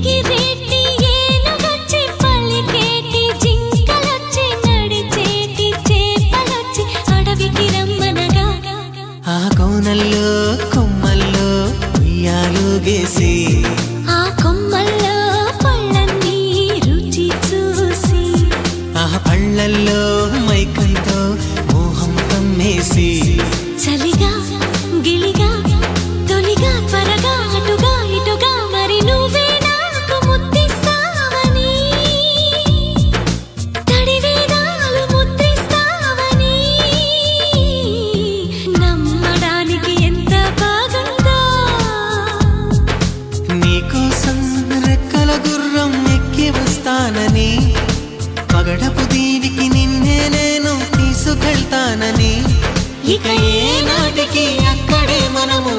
ఎగిరేటి ఏనుగొచ్చి పలికేటి జింకలొచ్చి నడిచేటి చేపలొచ్చి అడవికి రమ్మనగా ఆ కోనల్లో కొమ్మల్లో ఉయ్యాలుగేసి ఆ కొమ్మల్లో పళ్ళన్నీ రుచి చూసి ఆ పళ్ళల్లో మైకంతో మోహం కమ్మేసి చలిగా గిలిగా తొలిగా త్వరగా అటుగా ఇటుగా మరి నువ్వే నాకు ముద్దిస్తావని తడివేదాలు ముద్రిస్తావని నమ్మడానికి ఎంత బాగుందో నీకోసం రెక్కల గుర్రం ఎక్కి వస్తానని పగడపు దీవికి నిన్నే నేను తీసుకెళ్తానని ఇక ఏ నాటికి అక్కడే మనము